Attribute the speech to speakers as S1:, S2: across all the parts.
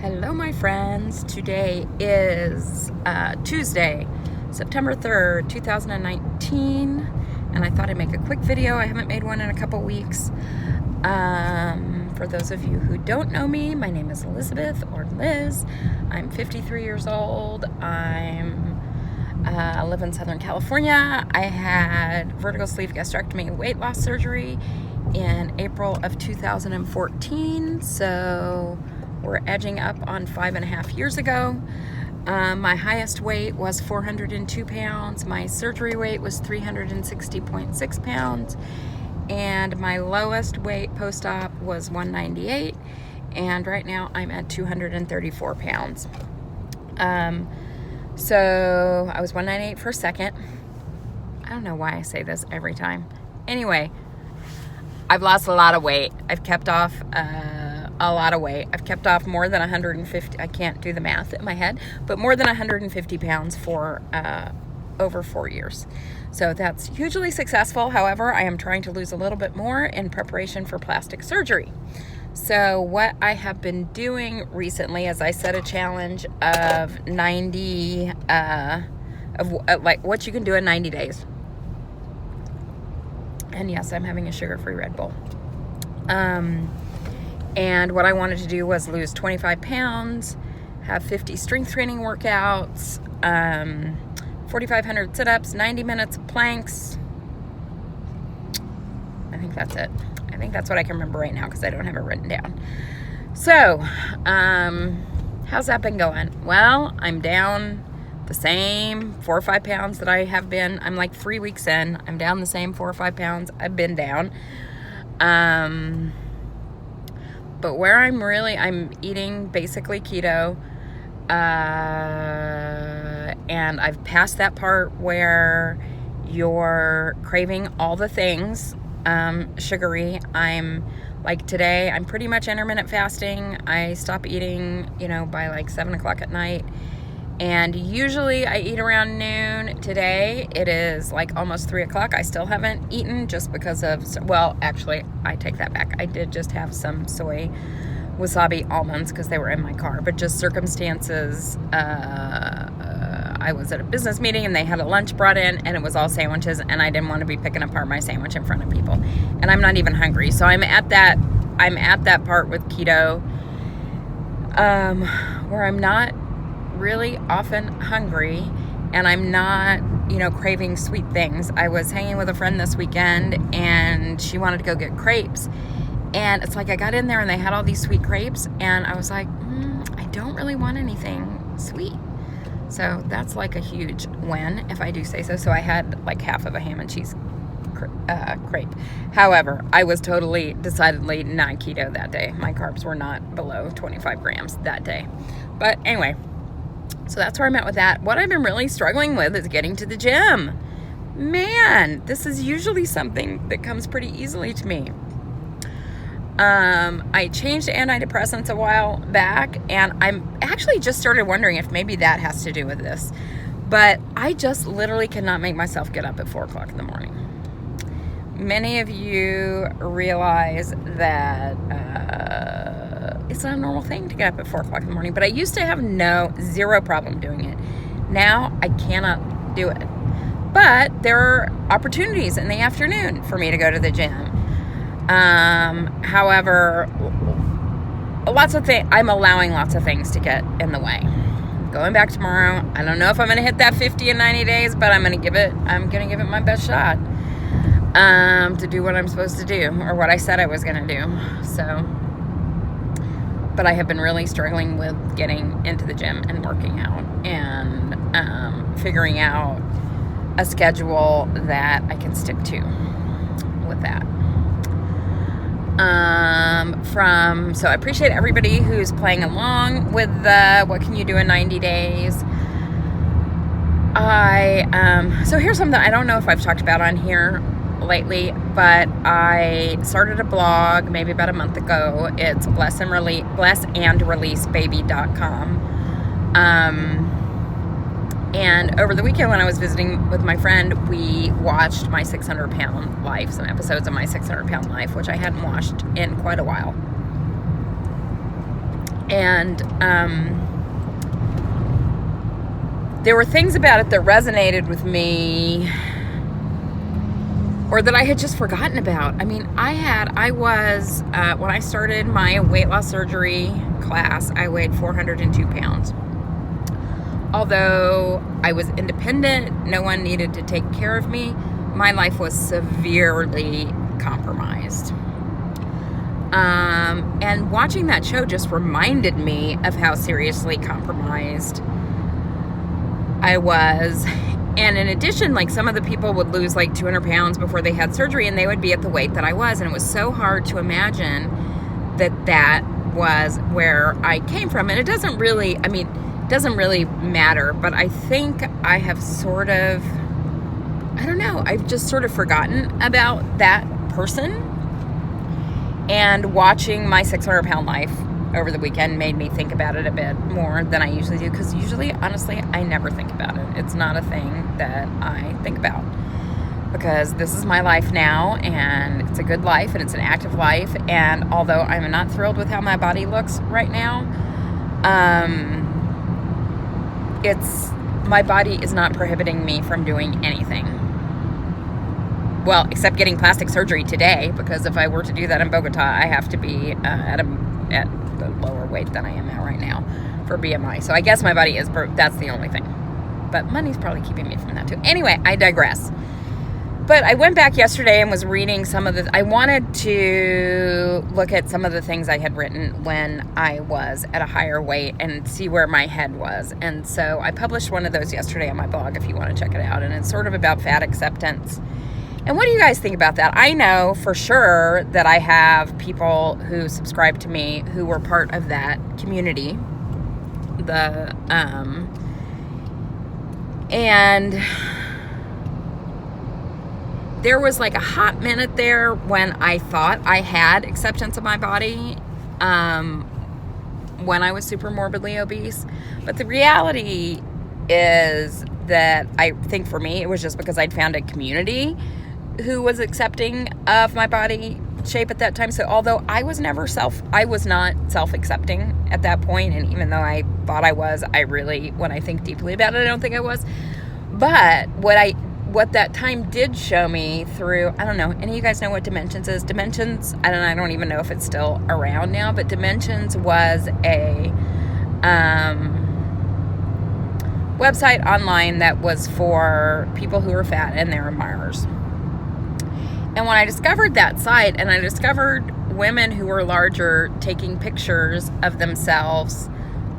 S1: Hello, my friends. Today is Tuesday, September 3rd, 2019, and I thought I'd make a quick video. I haven't made one in a couple weeks. For those of you who don't know me, my name is Elizabeth, or Liz. I'm 53 years old. I live in Southern California. I had vertical sleeve gastrectomy weight loss surgery in April of 2014, so we're edging up on 5.5 years ago. My highest weight was 402 pounds. My surgery weight was 360.6 pounds. And my lowest weight post-op was 198. And right now I'm at 234 pounds. So I was 198 for a second. I don't know why I say this every time. Anyway, I've lost a lot of weight. I've kept off a lot of weight. I've kept off more than 150, I can't do the math in my head, but more than 150 pounds for over 4 years. So that's hugely successful. However, I am trying to lose a little bit more in preparation for plastic surgery. So what I have been doing recently is I set a challenge of 90, like what you can do in 90 days. And yes, I'm having a sugar-free Red Bull. And what I wanted to do was lose 25 pounds, have 50 strength training workouts, 4,500 sit-ups, 90 minutes of planks. I think that's it. I think that's what I can remember right now because I don't have it written down. So, how's that been going? Well, I'm down the same 4 or 5 pounds that I have been. I'm like 3 weeks in. I'm down the same 4 or 5 pounds I've been down. But where I'm eating basically keto, and I've passed that part where you're craving all the things, sugary. I'm like today, I'm pretty much intermittent fasting. I stop eating, by like 7 o'clock at night. And usually I eat around noon. Today it is like almost 3 o'clock. I still haven't eaten just because of, well, actually, I take that back. I did just have some soy wasabi almonds because they were in my car, but just circumstances. I was at a business meeting and they had a lunch brought in and it was all sandwiches and I didn't want to be picking apart my sandwich in front of people. And I'm not even hungry. So I'm at that part with keto, where I'm not really often hungry and I'm not, craving sweet things. I was hanging with a friend this weekend and she wanted to go get crepes. And it's like I got in there and they had all these sweet crepes and I was like, I don't really want anything sweet. So that's like a huge win, if I do say so. So I had like half of a ham and cheese crepe. However, I was decidedly not keto that day. My carbs were not below 25 grams that day. But anyway, so that's where I'm at with that. What I've been really struggling with is getting to the gym. Man, this is usually something that comes pretty easily to me. I changed antidepressants a while back, and I'm actually just started wondering if maybe that has to do with this. But I just literally cannot make myself get up at 4 o'clock in the morning. Many of you realize that it's not a normal thing to get up at 4 o'clock in the morning, but I used to have zero problem doing it. Now I cannot do it. But there are opportunities in the afternoon for me to go to the gym. However, I'm allowing lots of things to get in the way. Going back tomorrow, I don't know if I'm going to hit that 50 in 90 days, but I'm going to give it my best shot, to do what I'm supposed to do, or what I said I was going to do. So, but I have been really struggling with getting into the gym and working out and, figuring out a schedule that I can stick to with that. So I appreciate everybody who's playing along with what can you do in 90 days. So here's something I don't know if I've talked about on here lately, but I started a blog maybe about a month ago. It's BlessandReleaseBaby.com. And over the weekend when I was visiting with my friend, we watched my 600-pound life, some episodes of my 600-pound life, which I hadn't watched in quite a while. And there were things about it that resonated with me, or that I had just forgotten about. I mean, I was, when I started my weight loss surgery class, I weighed 402 pounds. Although I was independent, no one needed to take care of me, my life was severely compromised. And watching that show just reminded me of how seriously compromised I was. And in addition, like, some of the people would lose like 200 pounds before they had surgery, and they would be at the weight that I was. And it was so hard to imagine that that was where I came from. And it doesn't really matter, but I think I have sort of, I don't know, I've just sort of forgotten about that person. And watching my 600-pound life over the weekend made me think about it a bit more than I usually do, because usually, honestly, I never think about it. It's not a thing that I think about, because this is my life now, and it's a good life, and it's an active life. And although I'm not thrilled with how my body looks right now, my body is not prohibiting me from doing anything. Well, except getting plastic surgery today, because if I were to do that in Bogota, I have to be at the lower weight than I am at right now for BMI. So I guess my body is, that's the only thing. But money's probably keeping me from that too. Anyway, I digress. But I went back yesterday and was reading I wanted to look at some of the things I had written when I was at a higher weight and see where my head was. And so I published one of those yesterday on my blog if you want to check it out. And it's sort of about fat acceptance. And what do you guys think about that? I know for sure that I have people who subscribe to me who were part of that community. And there was like a hot minute there when I thought I had acceptance of my body when I was super morbidly obese. But the reality is that I think for me, it was just because I'd found a community who was accepting of my body shape at that time. So although I was not self-accepting at that point, and even though I thought I was, when I think deeply about it, I don't think I was. But what that time did show me through, I don't know, any of you guys know what Dimensions is? Dimensions, I don't even know if it's still around now, but Dimensions was a website online that was for people who were fat and their admirers. And when I discovered that site, and I discovered women who were larger taking pictures of themselves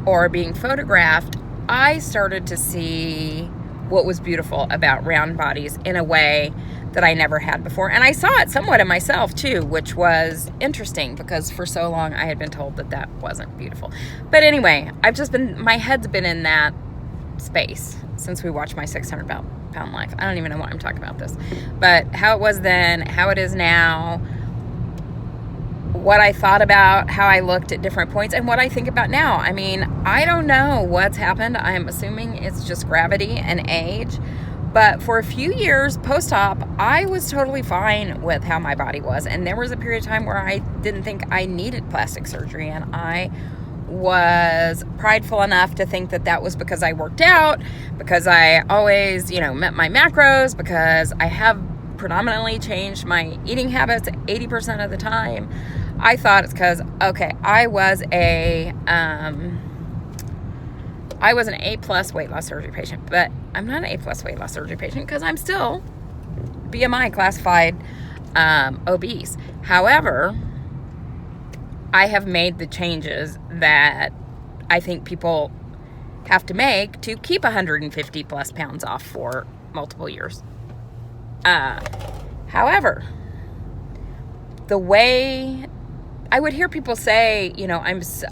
S1: or being photographed, I started to see what was beautiful about round bodies in a way that I never had before. And I saw it somewhat in myself too, which was interesting, because for so long I had been told that that wasn't beautiful. But anyway, my head's been in that space since we watched my 600-pound life. I don't even know why I'm talking about this. But how it was then, how it is now, what I thought about how I looked at different points, and what I think about now. I mean, I don't know what's happened. I'm assuming it's just gravity and age. But for a few years post-op, I was totally fine with how my body was. And there was a period of time where I didn't think I needed plastic surgery. And I was prideful enough to think that that was because I worked out, because I always, met my macros, because I have predominantly changed my eating habits 80% of the time. I thought it's because, okay, I was an A+ weight loss surgery patient, but I'm not an A+ weight loss surgery patient because I'm still BMI classified obese. However, I have made the changes that I think people have to make to keep 150 plus pounds off for multiple years. However, the way I would hear people say,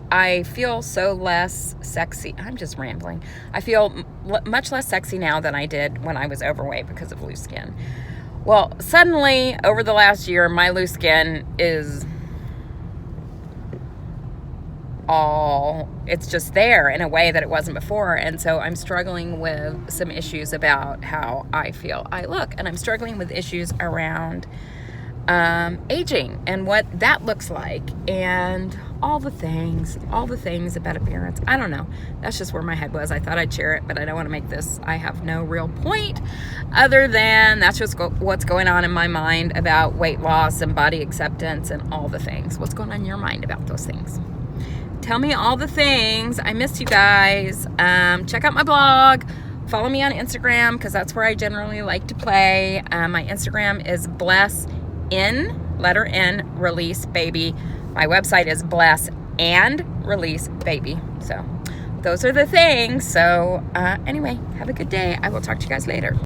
S1: I feel so less sexy. I'm just rambling. I feel much less sexy now than I did when I was overweight because of loose skin. Well, suddenly, over the last year, my loose skin is it's just there in a way that it wasn't before. And so I'm struggling with some issues about how I feel I look. And I'm struggling with issues around aging and what that looks like, and all the things about appearance. I don't know. That's just where my head was. I thought I'd share it, but I don't want to make this. I have no real point other than that's just what's going on in my mind about weight loss and body acceptance and all the things. What's going on in your mind about those things? Tell me all the things. I miss you guys. Check out my blog. Follow me on Instagram because that's where I generally like to play. My Instagram is BlessandReleaseBaby. My website is BlessandReleaseBaby. So those are the things. So anyway, have a good day. I will talk to you guys later.